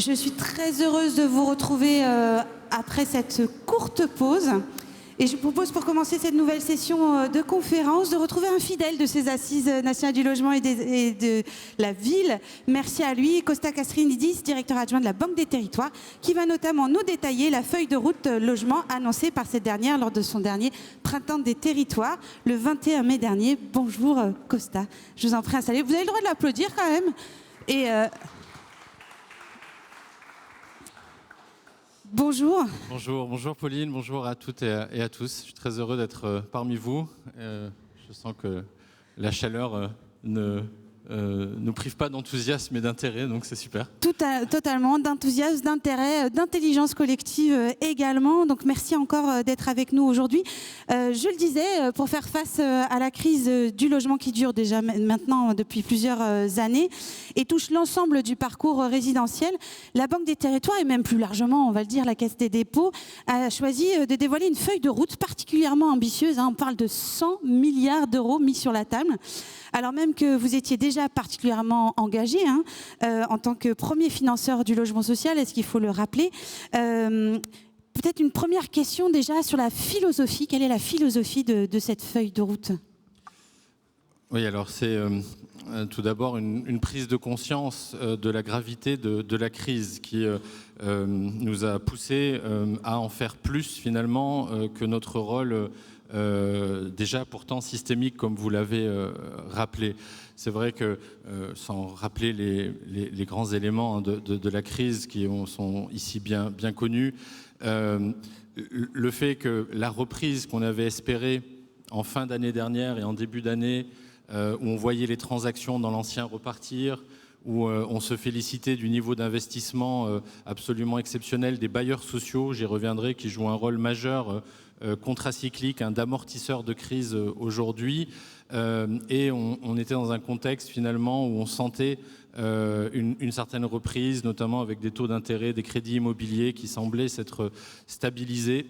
Je suis très heureuse de vous retrouver après cette courte pause. Et je vous propose pour commencer cette nouvelle session de conférence de retrouver un fidèle de ces assises nationales du logement et de la ville. Merci à lui, Costa Castrinidis, directeur adjoint de la Banque des Territoires, qui va notamment nous détailler la feuille de route logement annoncée par cette dernière lors de son dernier Printemps des Territoires, le 21 mai dernier. Bonjour Costa, je vous en prie, installez. Vous avez le droit de l'applaudir quand même. Et bonjour. Bonjour Pauline, bonjour à toutes et à tous. Je suis très heureux d'être parmi vous. Je sens que la chaleur ne nous prive pas d'enthousiasme et d'intérêt, donc c'est super. Totalement, d'enthousiasme, d'intérêt, d'intelligence collective également. Donc merci encore d'être avec nous aujourd'hui. Je le disais, pour faire face à la crise du logement qui dure déjà maintenant depuis plusieurs années et touche l'ensemble du parcours résidentiel, la Banque des Territoires et même plus largement, on va le dire, la Caisse des dépôts a choisi de dévoiler une feuille de route particulièrement ambitieuse. On parle de 100 milliards d'euros mis sur la table. Alors même que vous étiez déjà particulièrement engagé en tant que premier financeur du logement social, est-ce qu'il faut le rappeler peut-être une première question déjà sur la philosophie. Quelle est la philosophie de cette feuille de route ? Oui, alors c'est tout d'abord une prise de conscience de la gravité de la crise qui nous a poussé à en faire plus finalement que notre rôle déjà pourtant systémique, comme vous l'avez rappelé. C'est vrai que, sans rappeler les grands éléments de la crise qui sont ici bien connus, le fait que la reprise qu'on avait espérée en fin d'année dernière et en début d'année, où on voyait les transactions dans l'ancien repartir, où on se félicitait du niveau d'investissement absolument exceptionnel des bailleurs sociaux, j'y reviendrai, qui jouent un rôle majeur contracyclique, d'amortisseur de crise aujourd'hui. Et on était dans un contexte finalement où on sentait une certaine reprise, notamment avec des taux d'intérêt, des crédits immobiliers qui semblaient s'être stabilisés.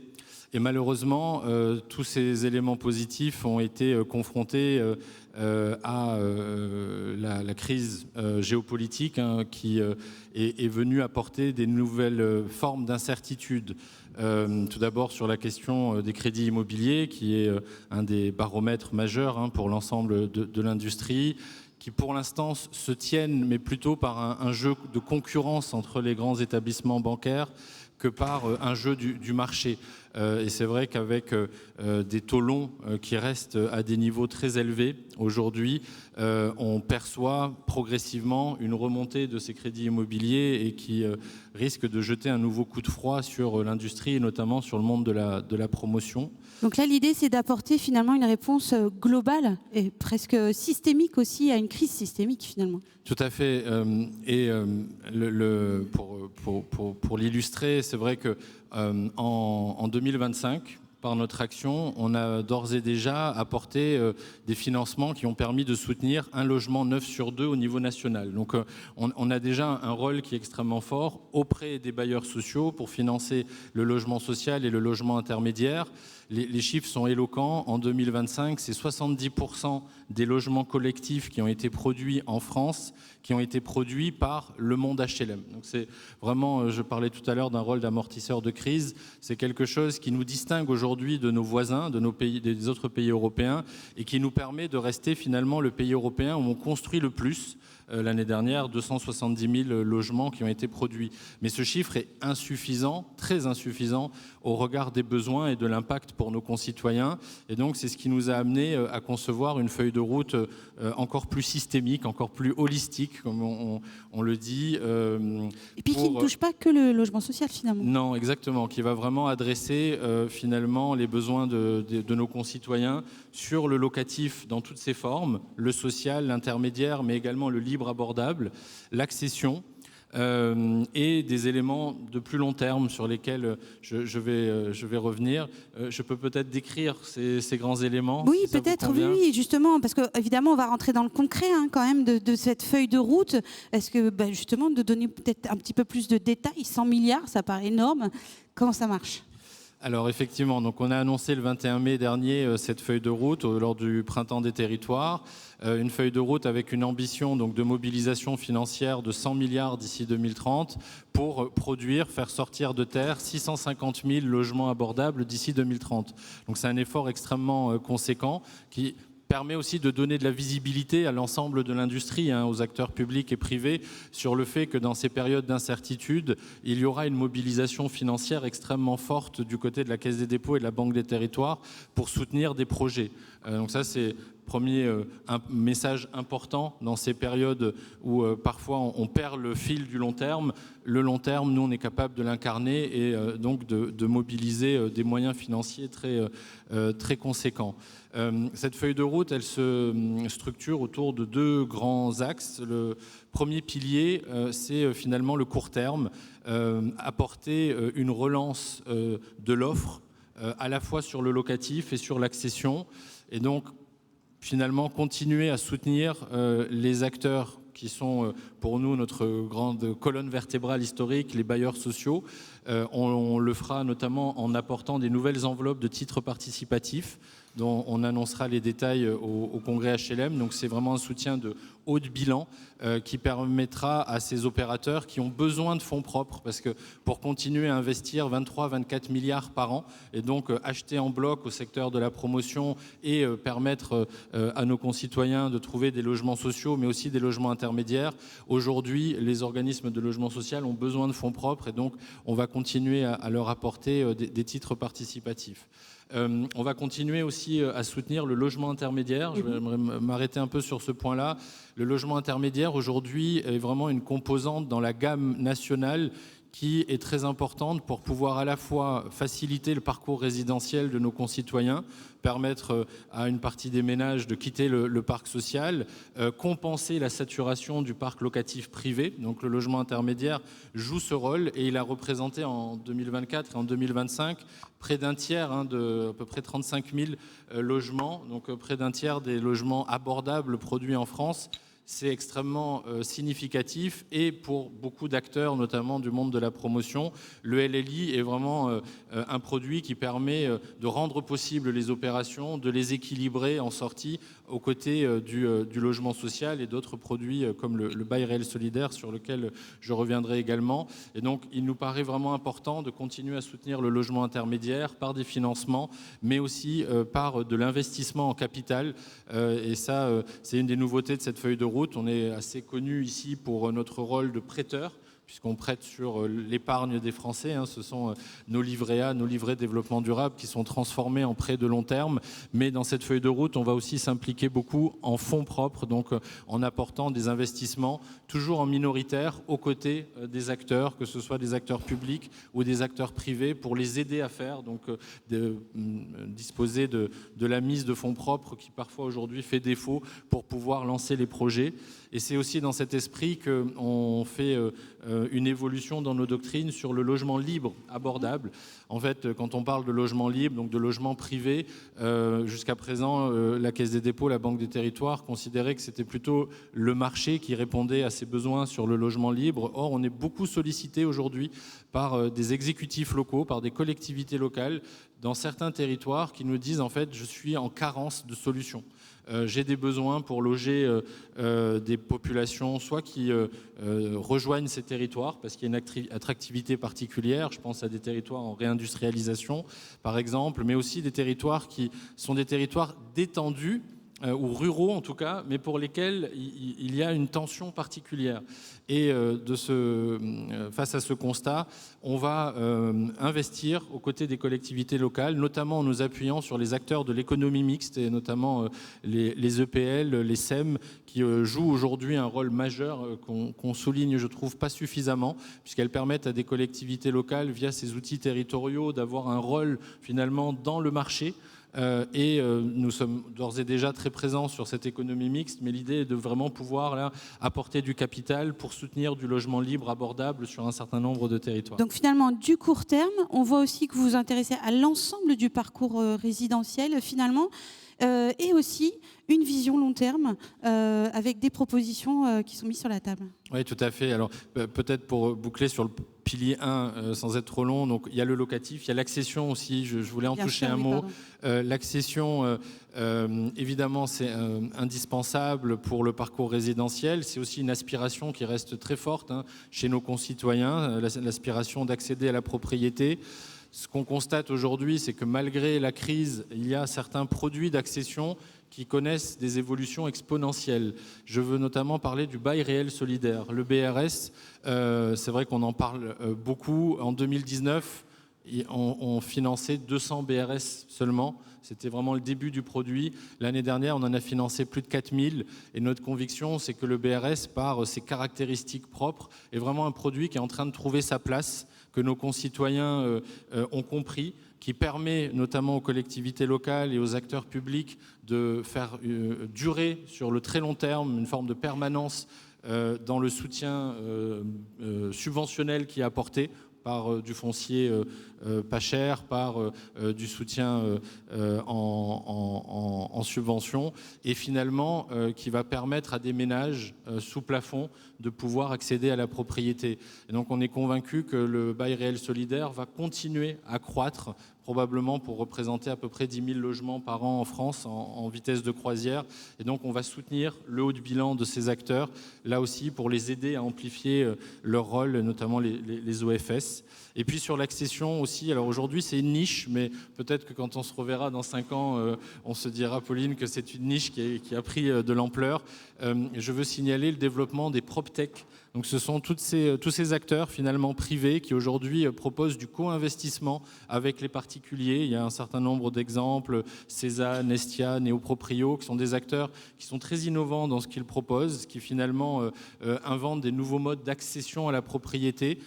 Et malheureusement, tous ces éléments positifs ont été confrontés à la crise géopolitique qui est venue apporter des nouvelles formes d'incertitude. Tout d'abord sur la question des crédits immobiliers, qui est un des baromètres majeurs pour l'ensemble de l'industrie, qui pour l'instant se tiennent, mais plutôt par un jeu de concurrence entre les grands établissements bancaires que par un jeu du marché. Et c'est vrai qu'avec des taux longs qui restent à des niveaux très élevés aujourd'hui, on perçoit progressivement une remontée de ces crédits immobiliers et qui risque de jeter un nouveau coup de froid sur l'industrie et notamment sur le monde de la promotion. Donc là, l'idée, c'est d'apporter finalement une réponse globale et presque systémique aussi à une crise systémique finalement. Tout à fait. Et pour l'illustrer, c'est vrai que en 2025, par notre action, on a d'ores et déjà apporté des financements qui ont permis de soutenir un logement 9 sur 2 au niveau national. Donc on a déjà un rôle qui est extrêmement fort auprès des bailleurs sociaux pour financer le logement social et le logement intermédiaire. Les chiffres sont éloquents. En 2025, c'est 70% des logements collectifs qui ont été produits en France qui ont été produits par le monde HLM. Donc c'est vraiment, je parlais tout à l'heure d'un rôle d'amortisseur de crise, c'est quelque chose qui nous distingue aujourd'hui de nos voisins, de nos pays, des autres pays européens, et qui nous permet de rester finalement le pays européen où on construit le plus. L'année dernière, 270 000 logements qui ont été produits. Mais ce chiffre est insuffisant, très insuffisant, au regard des besoins et de l'impact pour nos concitoyens. Et donc, c'est ce qui nous a amené à concevoir une feuille de route encore plus systémique, encore plus holistique, comme on le dit. Et puis qui ne touche pas que le logement social, finalement. Non, exactement, qui va vraiment adresser finalement les besoins de nos concitoyens sur le locatif dans toutes ses formes, le social, l'intermédiaire, mais également le libre abordable, l'accession et des éléments de plus long terme sur lesquels je vais revenir. Je peux peut-être décrire ces grands éléments. Oui, si peut-être, oui, justement, parce qu'évidemment, on va rentrer dans le concret quand même de cette feuille de route. Est-ce que, justement, de donner peut-être un petit peu plus de détails, 100 milliards, ça paraît énorme. Comment ça marche ? Alors effectivement, donc on a annoncé le 21 mai dernier cette feuille de route lors du Printemps des territoires, une feuille de route avec une ambition donc, de mobilisation financière de 100 milliards d'ici 2030 pour produire, faire sortir de terre 650 000 logements abordables d'ici 2030. Donc c'est un effort extrêmement conséquent qui permet aussi de donner de la visibilité à l'ensemble de l'industrie, aux acteurs publics et privés, sur le fait que dans ces périodes d'incertitude, il y aura une mobilisation financière extrêmement forte du côté de la Caisse des dépôts et de la Banque des territoires pour soutenir des projets. Donc ça, c'est premier un message important dans ces périodes où parfois on perd le fil du long terme. Le long terme, nous, on est capable de l'incarner et donc de mobiliser des moyens financiers très conséquents. Cette feuille de route, elle se structure autour de 2 grands axes. Le premier pilier, c'est finalement le court terme, apporter une relance de l'offre, à la fois sur le locatif et sur l'accession. Et donc, finalement, continuer à soutenir les acteurs qui sont pour nous notre grande colonne vertébrale historique, les bailleurs sociaux. On le fera notamment en apportant des nouvelles enveloppes de titres participatifs dont on annoncera les détails au congrès HLM. Donc c'est vraiment un soutien de haut de bilan qui permettra à ces opérateurs qui ont besoin de fonds propres, parce que pour continuer à investir 23-24 milliards par an et donc acheter en bloc au secteur de la promotion et permettre à nos concitoyens de trouver des logements sociaux mais aussi des logements intermédiaires, aujourd'hui les organismes de logement social ont besoin de fonds propres et donc on va continuer à leur apporter des titres participatifs. On va continuer aussi à soutenir le logement intermédiaire. Je vais m'arrêter un peu sur ce point-là. Le logement intermédiaire, aujourd'hui, est vraiment une composante dans la gamme nationale qui est très importante pour pouvoir à la fois faciliter le parcours résidentiel de nos concitoyens, permettre à une partie des ménages de quitter le parc social, compenser la saturation du parc locatif privé. Donc le logement intermédiaire joue ce rôle et il a représenté en 2024 et en 2025 près d'un tiers, de à peu près 35 000 logements, donc près d'un tiers des logements abordables produits en France. C'est extrêmement significatif et pour beaucoup d'acteurs, notamment du monde de la promotion, le LLI est vraiment un produit qui permet de rendre possible les opérations, de les équilibrer en sortie aux côtés du logement social et d'autres produits comme le bail réel solidaire sur lequel je reviendrai également. Et donc il nous paraît vraiment important de continuer à soutenir le logement intermédiaire par des financements, mais aussi par de l'investissement en capital. Et ça, c'est une des nouveautés de cette feuille de route. On est assez connu ici pour notre rôle de prêteur, puisqu'on prête sur l'épargne des Français. Ce sont nos livrets A, nos livrets de développement durable qui sont transformés en prêts de long terme. Mais dans cette feuille de route, on va aussi s'impliquer beaucoup en fonds propres, donc en apportant des investissements, toujours en minoritaire, aux côtés des acteurs, que ce soit des acteurs publics ou des acteurs privés, pour les aider à faire, donc disposer de la mise de fonds propres qui parfois aujourd'hui fait défaut pour pouvoir lancer les projets. Et c'est aussi dans cet esprit qu'on fait une évolution dans nos doctrines sur le logement libre, abordable. En fait, quand on parle de logement libre, donc de logement privé, jusqu'à présent, la Caisse des dépôts, la Banque des territoires considérait que c'était plutôt le marché qui répondait à ses besoins sur le logement libre. Or, on est beaucoup sollicité aujourd'hui par des exécutifs locaux, par des collectivités locales dans certains territoires qui nous disent en fait, je suis en carence de solutions. J'ai des besoins pour loger des populations, soit qui rejoignent ces territoires parce qu'il y a une attractivité particulière. Je pense à des territoires en réindustrialisation, par exemple, mais aussi des territoires qui sont des territoires détendus, ou ruraux en tout cas, mais pour lesquels il y a une tension particulière. Et face à ce constat, on va investir aux côtés des collectivités locales, notamment en nous appuyant sur les acteurs de l'économie mixte, et notamment les EPL, les SEM, qui jouent aujourd'hui un rôle majeur qu'on souligne, je trouve, pas suffisamment, puisqu'elles permettent à des collectivités locales, via ces outils territoriaux, d'avoir un rôle finalement dans le marché. Nous sommes d'ores et déjà très présents sur cette économie mixte, mais l'idée est de vraiment pouvoir là, apporter du capital pour soutenir du logement libre abordable sur un certain nombre de territoires. Donc finalement, du court terme, on voit aussi que vous vous intéressez à l'ensemble du parcours résidentiel finalement, et aussi une vision long terme avec des propositions qui sont mises sur la table. Oui, tout à fait. Alors peut-être pour boucler sur le pilier 1 sans être trop long. Donc il y a le locatif, il y a l'accession aussi, je voulais en toucher un mot. L'accession, évidemment, c'est indispensable pour le parcours résidentiel. C'est aussi une aspiration qui reste très forte chez nos concitoyens, l'aspiration d'accéder à la propriété. Ce qu'on constate aujourd'hui, c'est que malgré la crise, il y a certains produits d'accession qui connaissent des évolutions exponentielles. Je veux notamment parler du bail réel solidaire. Le BRS, c'est vrai qu'on en parle beaucoup. En 2019, on finançait 200 BRS seulement. C'était vraiment le début du produit. L'année dernière, on en a financé plus de 4000. Et notre conviction, c'est que le BRS, par ses caractéristiques propres, est vraiment un produit qui est en train de trouver sa place, que nos concitoyens ont compris, qui permet notamment aux collectivités locales et aux acteurs publics de faire durer sur le très long terme une forme de permanence dans le soutien subventionnel qui est apporté par du foncier pas cher, par du soutien en subvention, et finalement qui va permettre à des ménages sous plafond de pouvoir accéder à la propriété. Et donc on est convaincu que le bail réel solidaire va continuer à croître, probablement pour représenter à peu près 10 000 logements par an en France en vitesse de croisière. Et donc on va soutenir le haut de bilan de ces acteurs, là aussi pour les aider à amplifier leur rôle, notamment les OFS. Et puis sur l'accession aussi, alors aujourd'hui c'est une niche, mais peut-être que quand on se reverra dans 5 ans, on se dira, Pauline, que c'est une niche qui a pris de l'ampleur. Je veux signaler le développement des PropTech. Donc ce sont tous ces acteurs finalement privés qui aujourd'hui proposent du co-investissement avec les particuliers. Il y a un certain nombre d'exemples, Cesa, Nestia, Neoproprio, qui sont des acteurs qui sont très innovants dans ce qu'ils proposent, qui finalement inventent des nouveaux modes d'accession à la propriété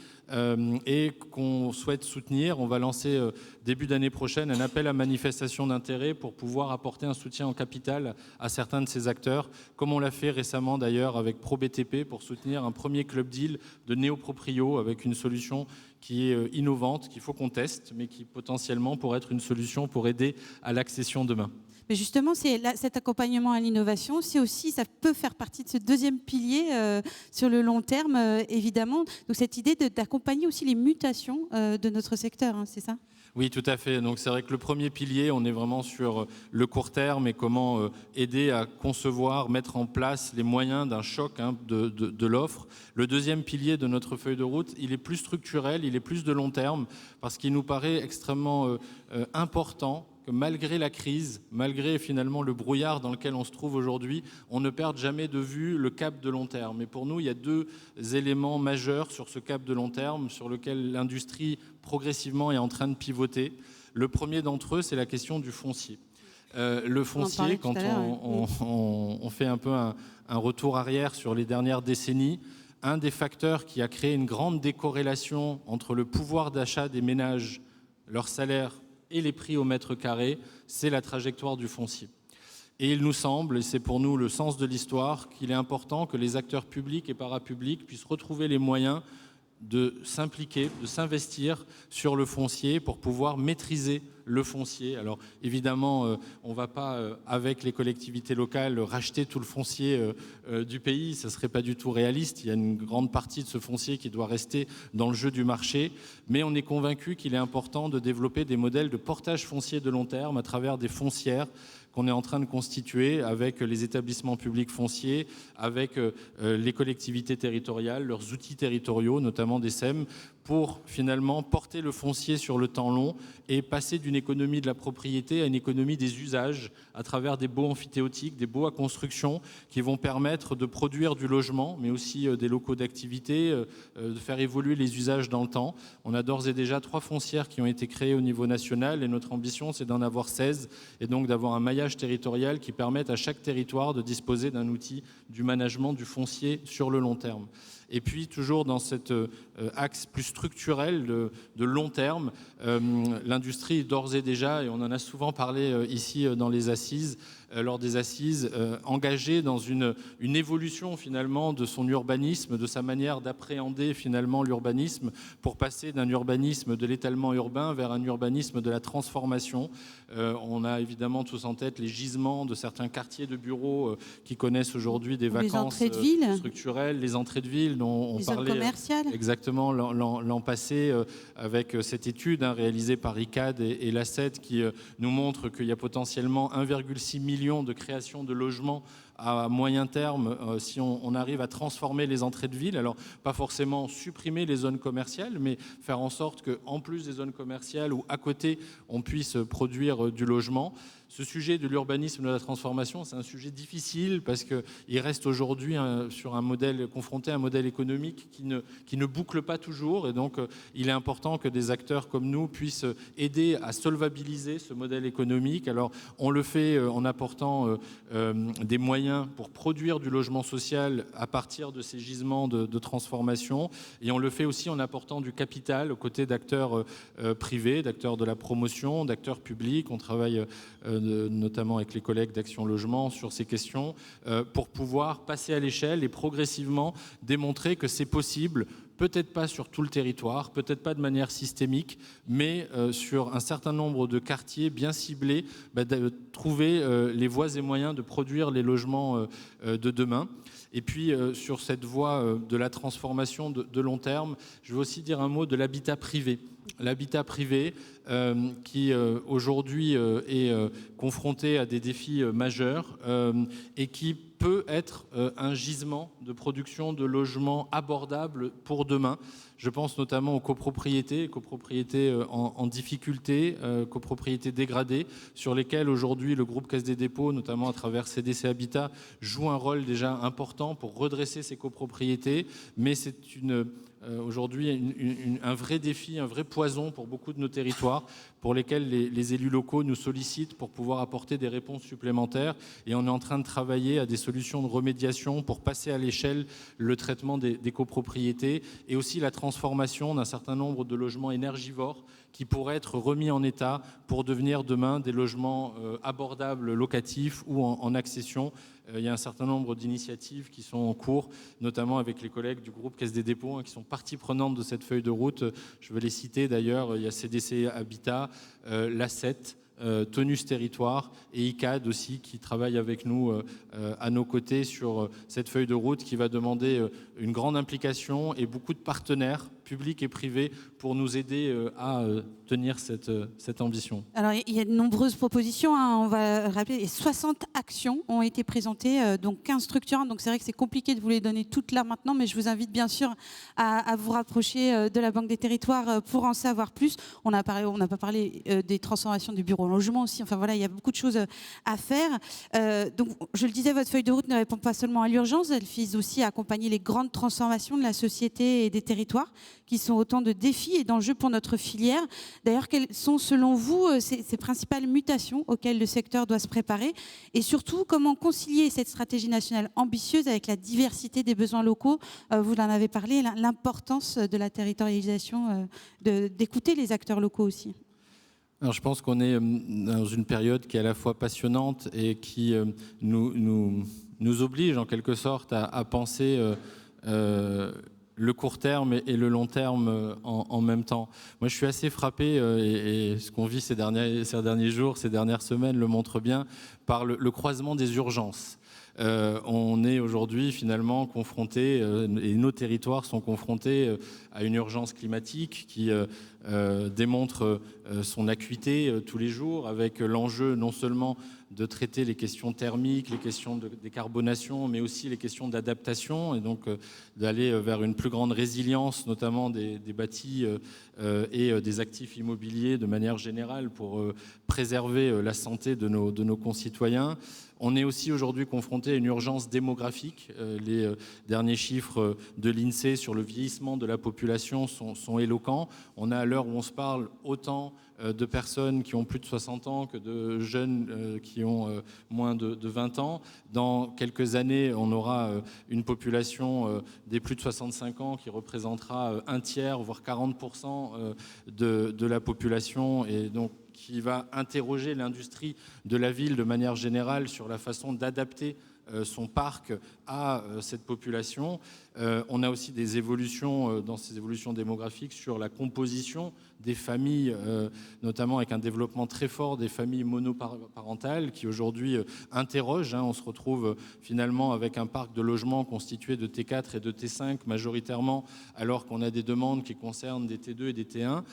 et qu'on souhaite soutenir. On va lancer début d'année prochaine un appel à manifestation d'intérêt pour pouvoir apporter un soutien en capital à certains de ces acteurs, comme on l'a fait récemment d'ailleurs avec ProBTP pour soutenir un premier club deal de Neoproprio avec une solution qui est innovante, qu'il faut qu'on teste, mais qui potentiellement pourrait être une solution pour aider à l'accession demain. Mais justement, cet accompagnement à l'innovation, ça peut faire partie de ce deuxième pilier sur le long terme, évidemment. Donc cette idée d'accompagner aussi les mutations de notre secteur, c'est ça ? Oui, tout à fait. Donc c'est vrai que le premier pilier, on est vraiment sur le court terme et comment aider à concevoir, mettre en place les moyens d'un choc de l'offre. Le deuxième pilier de notre feuille de route, il est plus structurel, il est plus de long terme, parce qu'il nous paraît extrêmement important que malgré la crise, malgré finalement le brouillard dans lequel on se trouve aujourd'hui, on ne perde jamais de vue le cap de long terme. Et pour nous, il y a 2 éléments majeurs sur ce cap de long terme, sur lequel l'industrie progressivement est en train de pivoter. Le premier d'entre eux, c'est la question du foncier. Le foncier, quand on fait un peu un retour arrière sur les dernières décennies, un des facteurs qui a créé une grande décorrélation entre le pouvoir d'achat des ménages, leur salaire et les prix au mètre carré, c'est la trajectoire du foncier. Et il nous semble, et c'est pour nous le sens de l'histoire, qu'il est important que les acteurs publics et parapublics puissent retrouver les moyens de s'impliquer, de s'investir sur le foncier pour pouvoir maîtriser le foncier. Alors évidemment, on ne va pas, avec les collectivités locales, racheter tout le foncier du pays, ça ne serait pas du tout réaliste. Il y a une grande partie de ce foncier qui doit rester dans le jeu du marché, mais on est convaincu qu'il est important de développer des modèles de portage foncier de long terme à travers des foncières qu'on est en train de constituer avec les établissements publics fonciers, avec les collectivités territoriales, leurs outils territoriaux, notamment des SEM, pour finalement porter le foncier sur le temps long et passer d'une économie de la propriété à une économie des usages à travers des baux amphithéotiques, des baux à construction qui vont permettre de produire du logement, mais aussi des locaux d'activité, de faire évoluer les usages dans le temps. On a d'ores et déjà 3 foncières qui ont été créées au niveau national et notre ambition, c'est d'en avoir 16 et donc d'avoir un maillage territorial qui permette à chaque territoire de disposer d'un outil du management du foncier sur le long terme. Et puis, toujours dans cet axe plus structurel de long terme, l'industrie, d'ores et déjà, et on en a souvent parlé ici dans les assises, lors des assises, engagée dans une évolution finalement de son urbanisme, de sa manière d'appréhender finalement l'urbanisme, pour passer d'un urbanisme de l'étalement urbain vers un urbanisme de la transformation. On a évidemment tous en tête les gisements de certains quartiers de bureaux qui connaissent aujourd'hui des vacances structurelles, les entrées de ville. dont on Les zones parlait commerciales. exactement l'an passé avec cette étude réalisée par ICAD et l'ACET qui nous montre qu'il y a potentiellement 1,6 million de créations de logements à moyen terme si on arrive à transformer les entrées de ville. Alors, pas forcément supprimer les zones commerciales, mais faire en sorte qu'en plus des zones commerciales ou à côté, on puisse produire du logement. Ce sujet de l'urbanisme de la transformation, c'est un sujet difficile parce qu'il reste aujourd'hui sur un modèle, confronté à un modèle économique qui ne boucle pas toujours. Et donc, il est important que des acteurs comme nous puissent aider à solvabiliser ce modèle économique. Alors, on le fait en apportant des moyens pour produire du logement social à partir de ces gisements de transformation. Et on le fait aussi en apportant du capital aux côtés d'acteurs privés, d'acteurs de la promotion, d'acteurs publics. On travaille notamment avec les collègues d'Action Logement sur ces questions, pour pouvoir passer à l'échelle et progressivement démontrer que c'est possible, peut-être pas sur tout le territoire, peut-être pas de manière systémique, mais sur un certain nombre de quartiers bien ciblés, de trouver les voies et moyens de produire les logements de demain. Et puis, sur cette voie de la transformation de long terme, je veux aussi dire un mot de l'habitat privé. L'habitat privé qui aujourd'hui est confronté à des défis majeurs et qui peut être un gisement de production de logements abordables pour demain. Je pense notamment aux copropriétés en difficulté, copropriétés dégradées, sur lesquelles aujourd'hui le groupe Caisse des Dépôts, notamment à travers CDC Habitat, joue un rôle déjà important pour redresser ces copropriétés. Mais c'est aujourd'hui un vrai défi, un vrai poison pour beaucoup de nos territoires, pour lesquels les élus locaux nous sollicitent pour pouvoir apporter des réponses supplémentaires. Et on est en train de travailler à des solutions de remédiation pour passer à l'échelle le traitement des copropriétés et aussi la transformation d'un certain nombre de logements énergivores qui pourraient être remis en état pour devenir demain des logements abordables locatifs ou en accession. Il y a un certain nombre d'initiatives qui sont en cours, notamment avec les collègues du groupe Caisse des Dépôts, qui sont partie prenante de cette feuille de route. Je veux les citer d'ailleurs, il y a CDC Habitat, l'ACET, Tonus Territoire et ICAD aussi qui travaillent avec nous à nos côtés sur cette feuille de route qui va demander une grande implication et beaucoup de partenaires publics et privés pour nous aider à tenir cette ambition. Alors, il y a de nombreuses propositions, hein, on va rappeler, et 60 actions ont été présentées, donc 15 structurantes, donc c'est vrai que c'est compliqué de vous les donner toutes là maintenant, mais je vous invite bien sûr à vous rapprocher de la Banque des Territoires pour en savoir plus. On n'a pas parlé des transformations du bureau logement aussi, enfin voilà, il y a beaucoup de choses à faire. Donc, je le disais, votre feuille de route ne répond pas seulement à l'urgence, elle vise aussi à accompagner les grandes transformations de la société et des territoires, qui sont autant de défis et d'enjeux pour notre filière. D'ailleurs, quelles sont selon vous ces principales mutations auxquelles le secteur doit se préparer? Et surtout, comment concilier cette stratégie nationale ambitieuse avec la diversité des besoins locaux? Vous en avez parlé, l'importance de la territorialisation, d'écouter les acteurs locaux aussi. Alors, je pense qu'on est dans une période qui est à la fois passionnante et qui nous oblige en quelque sorte à penser le court terme et le long terme en même temps. Moi, je suis assez frappé, et ce qu'on vit ces derniers jours, ces dernières semaines le montre bien, par le croisement des urgences. On est aujourd'hui finalement confronté, et nos territoires sont confrontés à une urgence climatique qui démontre son acuité tous les jours, avec l'enjeu non seulement de traiter les questions thermiques, les questions de décarbonation, mais aussi les questions d'adaptation, et donc d'aller vers une plus grande résilience, notamment des bâtis et des actifs immobiliers de manière générale pour préserver la santé de nos concitoyens. On est aussi aujourd'hui confronté à une urgence démographique. Les derniers chiffres de l'INSEE sur le vieillissement de la population sont éloquents. On a, à l'heure où on se parle, autant de personnes qui ont plus de 60 ans que de jeunes qui ont moins de 20 ans. Dans quelques années, on aura une population des plus de 65 ans qui représentera un tiers, voire 40% de la population, et donc qui va interroger l'industrie de la ville de manière générale sur la façon d'adapter son parc à cette population. On a aussi des évolutions dans ces évolutions démographiques sur la composition des familles, notamment avec un développement très fort des familles monoparentales qui aujourd'hui interrogent. On se retrouve finalement avec un parc de logements constitué de T4 et de T5 majoritairement, alors qu'on a des demandes qui concernent des T2 et des T1.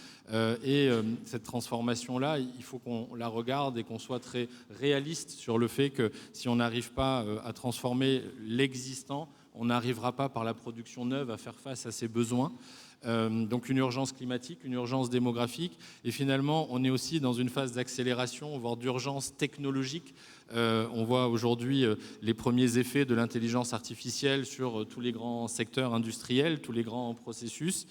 Cette transformation-là, il faut qu'on la regarde et qu'on soit très réaliste sur le fait que si on n'arrive pas à transformer l'existant, on n'arrivera pas par la production neuve à faire face à ces besoins. Donc une urgence climatique, une urgence démographique, et finalement on est aussi dans une phase d'accélération, voire d'urgence technologique. On voit aujourd'hui les premiers effets de l'intelligence artificielle sur tous les grands secteurs industriels, tous les grands processus.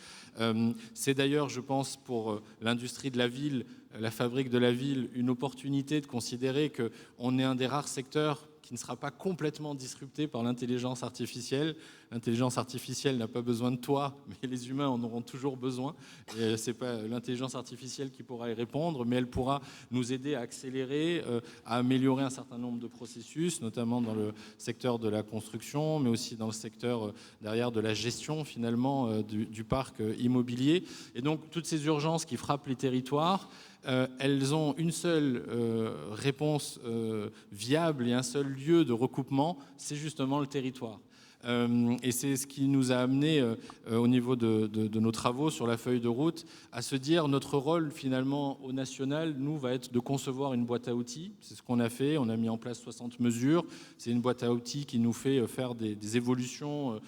C'est d'ailleurs, je pense, pour l'industrie de la ville, la fabrique de la ville, une opportunité de considérer qu'on est un des rares secteurs qui ne sera pas complètement disrupté par l'intelligence artificielle. L'intelligence artificielle n'a pas besoin de toi, mais les humains en auront toujours besoin. Et ce n'est pas l'intelligence artificielle qui pourra y répondre, mais elle pourra nous aider à accélérer, à améliorer un certain nombre de processus, notamment dans le secteur de la construction, mais aussi dans le secteur derrière de la gestion finalement du parc immobilier. Et donc toutes ces urgences qui frappent les territoires, elles ont une seule réponse viable et un seul lieu de recoupement, c'est justement le territoire. Et c'est ce qui nous a amené au niveau de nos travaux sur la feuille de route à se dire notre rôle finalement au national, nous, va être de concevoir une boîte à outils. C'est ce qu'on a fait, on a mis en place 60 mesures. C'est une boîte à outils qui nous fait faire des évolutions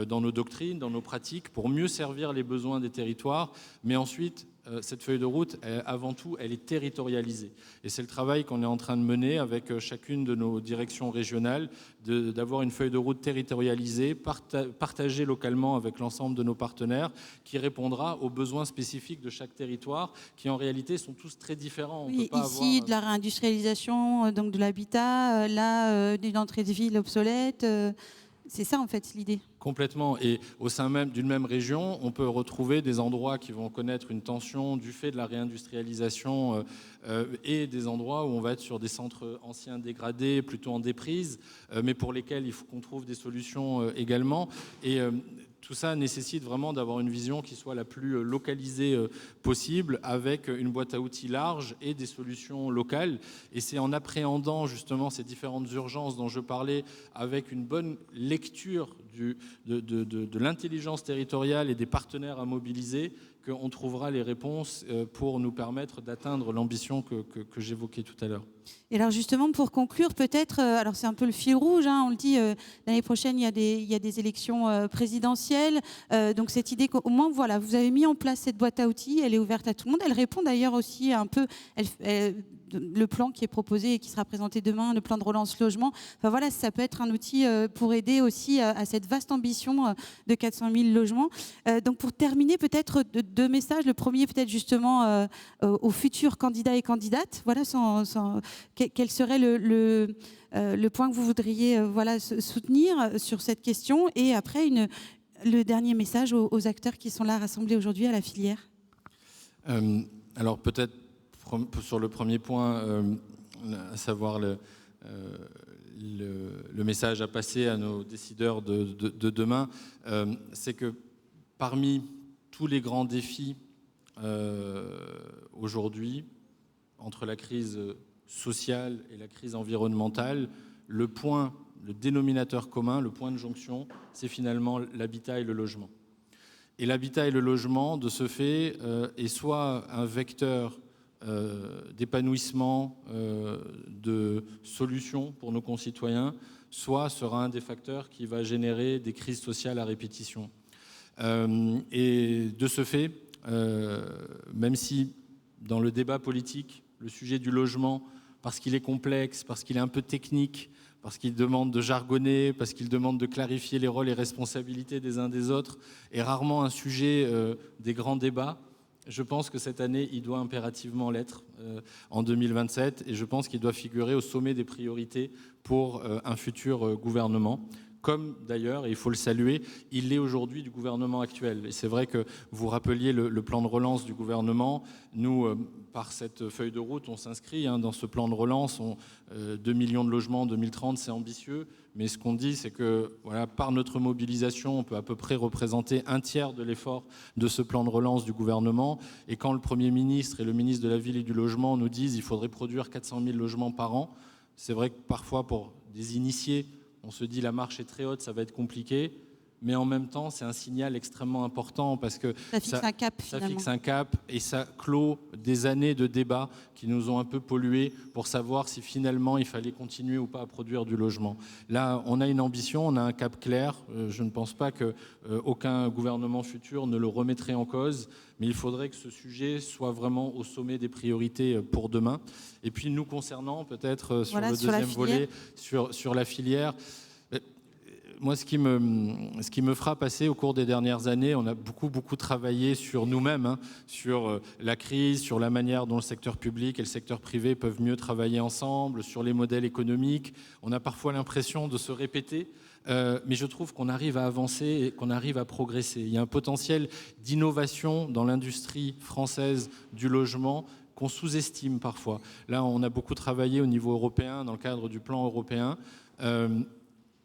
dans nos doctrines, dans nos pratiques pour mieux servir les besoins des territoires, mais ensuite cette feuille de route, avant tout, elle est territorialisée. Et c'est le travail qu'on est en train de mener avec chacune de nos directions régionales, d'avoir une feuille de route territorialisée, partagée localement avec l'ensemble de nos partenaires, qui répondra aux besoins spécifiques de chaque territoire, qui en réalité sont tous très différents. Oui, ici, de la réindustrialisation, donc de l'habitat, là, d'une entrée de ville obsolète. C'est ça, en fait, l'idée. Complètement. Et au sein même d'une même région, on peut retrouver des endroits qui vont connaître une tension du fait de la réindustrialisation et des endroits où on va être sur des centres anciens dégradés, plutôt en déprise, mais pour lesquels il faut qu'on trouve des solutions également. Et tout ça nécessite vraiment d'avoir une vision qui soit la plus localisée possible, avec une boîte à outils large et des solutions locales. Et c'est en appréhendant justement ces différentes urgences dont je parlais, avec une bonne lecture de l'intelligence territoriale et des partenaires à mobiliser, qu'on trouvera les réponses pour nous permettre d'atteindre l'ambition que j'évoquais tout à l'heure. Et alors justement, pour conclure, peut-être, alors c'est un peu le fil rouge, on le dit, l'année prochaine, il y a des élections présidentielles. Donc cette idée qu'au moins, voilà, vous avez mis en place cette boîte à outils, elle est ouverte à tout le monde. Elle répond d'ailleurs aussi un peu, le plan qui est proposé et qui sera présenté demain, le plan de relance logement. Enfin voilà, ça peut être un outil pour aider aussi à cette vaste ambition de 400 000 logements. Donc pour terminer, peut-être deux messages. Le premier, peut-être justement aux futurs candidats et candidates. Voilà, quel serait le point que vous voudriez soutenir sur cette question? Et après, le dernier message aux acteurs qui sont là rassemblés aujourd'hui à la filière. Alors peut-être sur le premier point, à savoir le message à passer à nos décideurs de demain, c'est que parmi tous les grands défis aujourd'hui, entre la crise sociale et la crise environnementale, le dénominateur commun, le point de jonction, c'est finalement l'habitat et le logement. Et l'habitat et le logement, de ce fait, est soit un vecteur d'épanouissement, de solutions pour nos concitoyens, soit sera un des facteurs qui va générer des crises sociales à répétition. Et de ce fait, même si dans le débat politique, le sujet du logement, parce qu'il est complexe, parce qu'il est un peu technique, parce qu'il demande de jargonner, parce qu'il demande de clarifier les rôles et responsabilités des uns des autres, est rarement un sujet des grands débats. Je pense que cette année, il doit impérativement l'être en 2027, et je pense qu'il doit figurer au sommet des priorités pour un futur gouvernement. comme d'ailleurs, et il faut le saluer, il l'est aujourd'hui du gouvernement actuel. Et c'est vrai que vous rappeliez le plan de relance du gouvernement. Nous, par cette feuille de route, on s'inscrit dans ce plan de relance. 2 millions de logements en 2030, c'est ambitieux. Mais ce qu'on dit, c'est que voilà, par notre mobilisation, on peut à peu près représenter un tiers de l'effort de ce plan de relance du gouvernement. Et quand le Premier ministre et le ministre de la Ville et du Logement nous disent qu'il faudrait produire 400 000 logements par an, c'est vrai que parfois, pour des initiés, on se dit la marche est très haute, ça va être compliqué, mais en même temps, c'est un signal extrêmement important parce que ça fixe un cap, ça fixe un cap et ça clôt des années de débats qui nous ont un peu pollués pour savoir si finalement il fallait continuer ou pas à produire du logement. Là, on a une ambition, on a un cap clair. Je ne pense pas qu'aucun gouvernement futur ne le remettrait en cause, mais il faudrait que ce sujet soit vraiment au sommet des priorités pour demain. Et puis nous concernant, peut-être sur le deuxième volet, sur la filière, moi, ce qui me frappe assez au cours des dernières années, on a beaucoup travaillé sur nous-mêmes, sur la crise, sur la manière dont le secteur public et le secteur privé peuvent mieux travailler ensemble, sur les modèles économiques. On a parfois l'impression de se répéter, mais je trouve qu'on arrive à avancer et qu'on arrive à progresser. Il y a un potentiel d'innovation dans l'industrie française du logement qu'on sous-estime parfois. Là, on a beaucoup travaillé au niveau européen, dans le cadre du plan européen.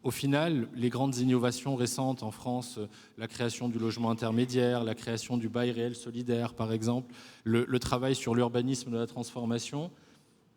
Au final, les grandes innovations récentes en France, la création du logement intermédiaire, la création du bail réel solidaire, par exemple, le travail sur l'urbanisme de la transformation,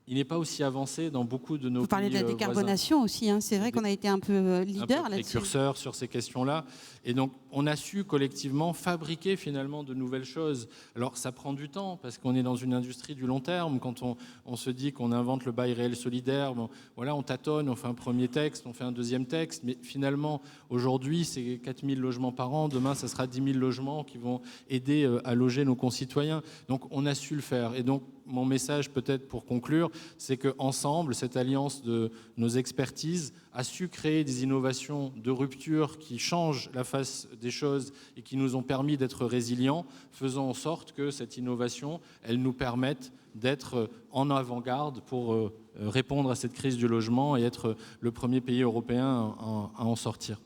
il n'est pas aussi avancé dans beaucoup de nos pays. Vous parlez de la décarbonation aussi, c'est vrai qu'on a été un peu leader là-dessus. Précurseur sur ces questions-là. Et donc, on a su collectivement fabriquer finalement de nouvelles choses. Alors, ça prend du temps parce qu'on est dans une industrie du long terme. Quand on se dit qu'on invente le bail réel solidaire, voilà, on tâtonne, on fait un premier texte, on fait un deuxième texte. Mais finalement, aujourd'hui, c'est 4 000 logements par an. Demain, ça sera 10 000 logements qui vont aider à loger nos concitoyens. Donc, on a su le faire. Et donc, mon message peut-être pour conclure, c'est qu'ensemble, cette alliance de nos expertises a su créer des innovations de rupture qui changent la face des choses et qui nous ont permis d'être résilients, faisant en sorte que cette innovation, elle nous permette d'être en avant-garde pour répondre à cette crise du logement et être le premier pays européen à en sortir.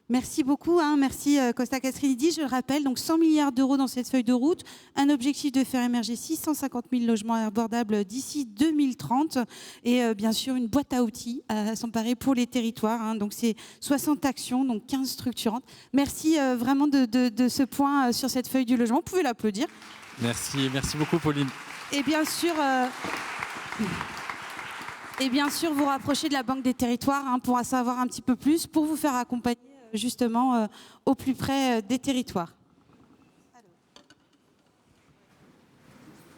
Merci beaucoup, merci Costa Castrilidi. Je le rappelle, donc 100 milliards d'euros dans cette feuille de route, un objectif de faire émerger 650 000 logements abordables d'ici 2030 et bien sûr une boîte à outils à s'emparer pour les territoires. Donc c'est 60 actions, donc 15 structurantes. Merci vraiment de ce point sur cette feuille du logement. Vous pouvez l'applaudir. Merci beaucoup Pauline. Et bien sûr, vous rapprochez de la Banque des Territoires pour en savoir un petit peu plus, pour vous faire accompagner justement au plus près des territoires.